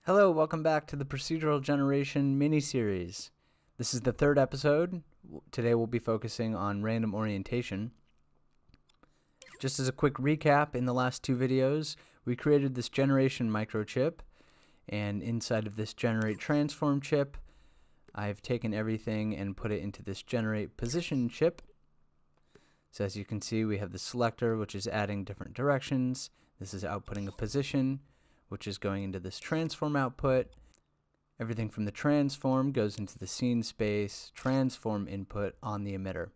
Hello, welcome back to the Procedural Generation mini-series. This is the third episode. Today we'll be focusing on random orientation. Just as a quick recap, in the last two videos, we created this generation microchip, and inside of this generate transform chip, I've taken everything and put it into this generate position chip. So as you can see, we have the selector, which is adding different directions. This is outputting a position, which is going into this transform output. Everything from the transform goes into the scene space transform input on the emitter.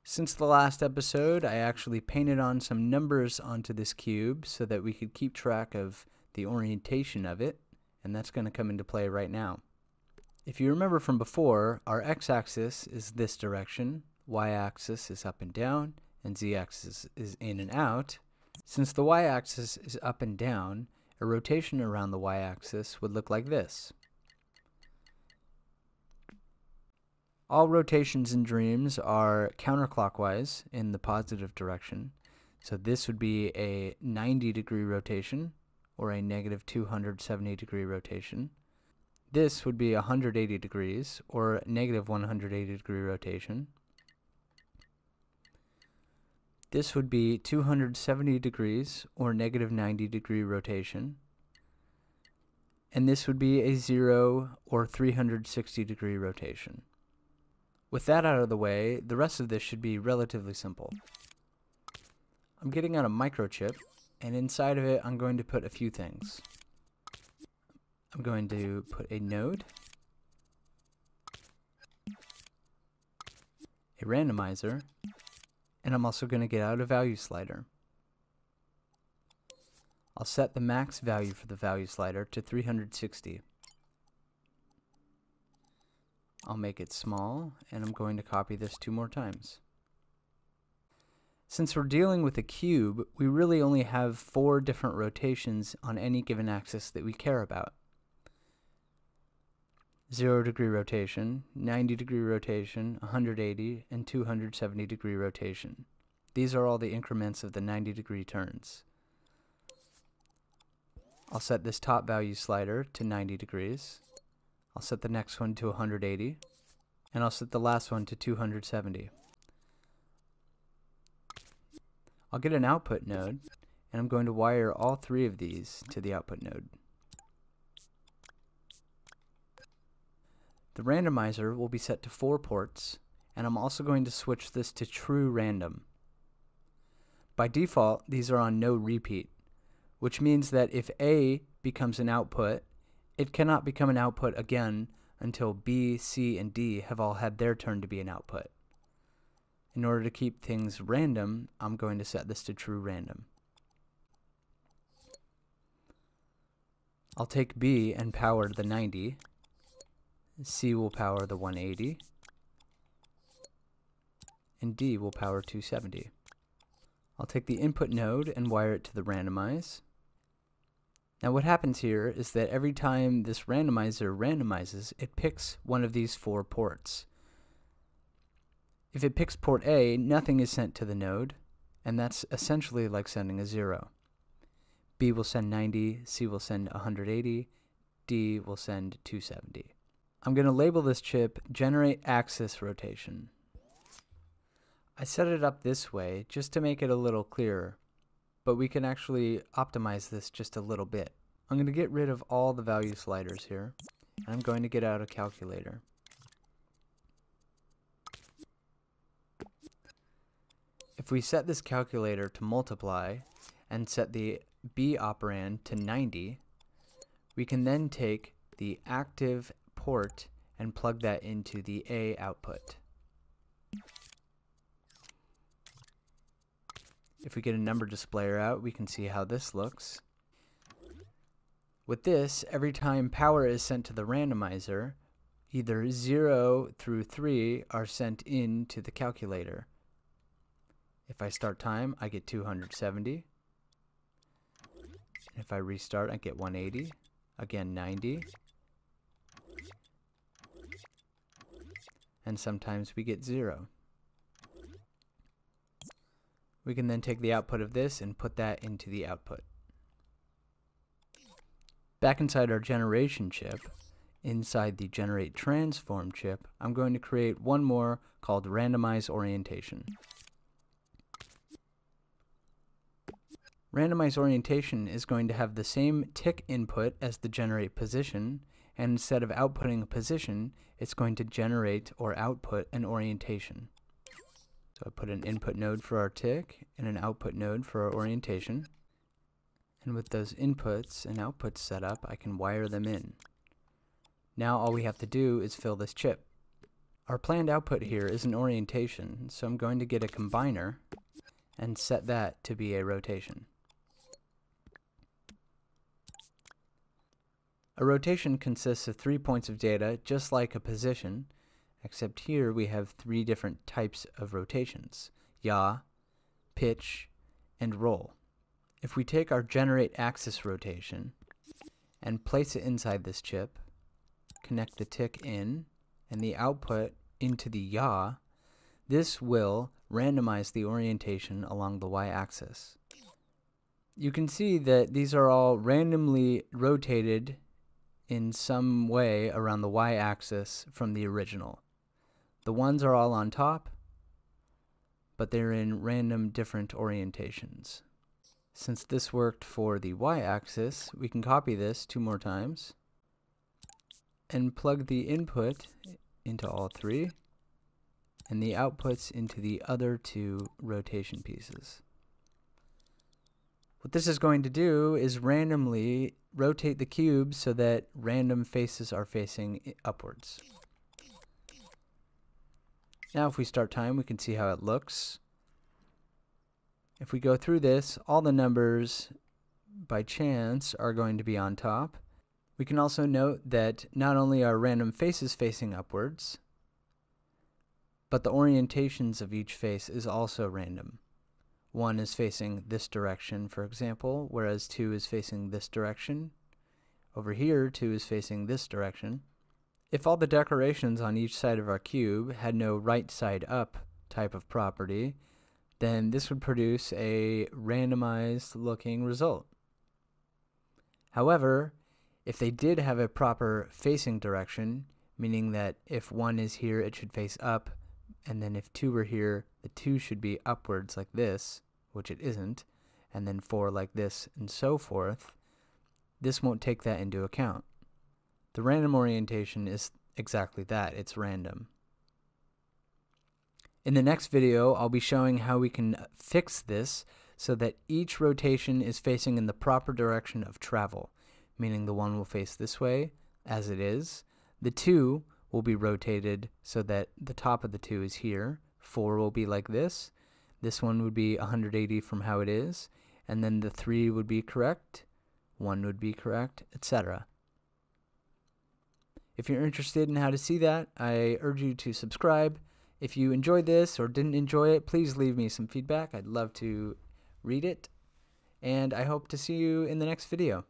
Since the last episode, I actually painted on some numbers onto this cube so that we could keep track of the orientation of it, and that's going to come into play right now. If you remember from before, our x-axis is this direction, y-axis is up and down, and z-axis is in and out. Since the y-axis is up and down, a rotation around the y-axis would look like this. All rotations in dreams are counterclockwise in the positive direction. So this would be a 90-degree rotation or a negative 270-degree rotation. This would be 180 degrees or negative 180-degree rotation. This would be 270 degrees or negative 90-degree rotation. And this would be a 0 or 360-degree rotation. With that out of the way, the rest of this should be relatively simple. I'm getting out a microchip, and inside of it I'm going to put a few things. I'm going to put a node, a randomizer, and I'm also going to get out a value slider. I'll set the max value for the value slider to 360. I'll make it small, and I'm going to copy this 2 more times. Since we're dealing with a cube, we really only have 4 different rotations on any given axis that we care about. 0-degree rotation, 90-degree rotation, 180, and 270-degree rotation. These are all the increments of the 90-degree turns. I'll set this top value slider to 90 degrees. I'll set the next one to 180, and I'll set the last one to 270. I'll get an output node, and I'm going to wire all 3 of these to the output node. The randomizer will be set to 4 ports, and I'm also going to switch this to true random. By default, these are on no repeat, which means that if A becomes an output, it cannot become an output again until B, C, and D have all had their turn to be an output. In order to keep things random, I'm going to set this to true random. I'll take B and power the 90. C will power the 180, and D will power 270. I'll take the input node and wire it to the randomize. Now what happens here is that every time this randomizer randomizes, it picks one of these 4 ports. If it picks port A, nothing is sent to the node, and that's essentially like sending a 0. B will send 90, C will send 180, D will send 270. I'm going to label this chip Generate Axis Rotation. I set it up this way just to make it a little clearer, but we can actually optimize this just a little bit. I'm going to get rid of all the value sliders here, and I'm going to get out a calculator. If we set this calculator to multiply and set the B operand to 90, we can then take the active port and plug that into the A output. If we get a number displayer out, we can see how this looks. With this, every time power is sent to the randomizer, either 0 through 3 are sent into the calculator. If I start time, I get 270. If I restart, I get 180. Again, 90. And sometimes we get 0. We can then take the output of this and put that into the output. Back inside our generation chip, inside the generate transform chip, I'm going to create one more called randomized orientation. Randomized orientation is going to have the same tick input as the generate position, and instead of outputting a position, it's going to generate or output an orientation. So I put an input node for our tick and an output node for our orientation. And with those inputs and outputs set up, I can wire them in. Now all we have to do is fill this chip. Our planned output here is an orientation, so I'm going to get a combiner and set that to be a rotation. A rotation consists of 3 points of data, just like a position, except here we have 3 different types of rotations: yaw, pitch, and roll. If we take our generate axis rotation and place it inside this chip, connect the tick in and the output into the yaw, this will randomize the orientation along the y-axis. You can see that these are all randomly rotated in some way around the y-axis from the original. The ones are all on top, but they're in random different orientations. Since this worked for the y-axis, we can copy this 2 more times and plug the input into all 3 and the outputs into the other 2 rotation pieces. What this is going to do is randomly rotate the cube so that random faces are facing upwards. Now if we start time, we can see how it looks. If we go through this, all the numbers by chance are going to be on top. We can also note that not only are random faces facing upwards, but the orientations of each face is also random. 1 is facing this direction, for example, whereas 2 is facing this direction. Over here, 2 is facing this direction. If all the decorations on each side of our cube had no right side up type of property, then this would produce a randomized looking result. However, if they did have a proper facing direction, meaning that if 1 is here, it should face up, and then if 2 were here, the 2 should be upwards like this, which it isn't, and then 4 like this, and so forth, this won't take that into account. The random orientation is exactly that, it's random. In the next video, I'll be showing how we can fix this so that each rotation is facing in the proper direction of travel, meaning the 1 will face this way, as it is. The 2 will be rotated so that the top of the 2 is here. 4 will be like this. This one would be 180 from how it is, and then the 3 would be correct, 1 would be correct, etc. If you're interested in how to see that, I urge you to subscribe. If you enjoyed this or didn't enjoy it, please leave me some feedback. I'd love to read it, and I hope to see you in the next video.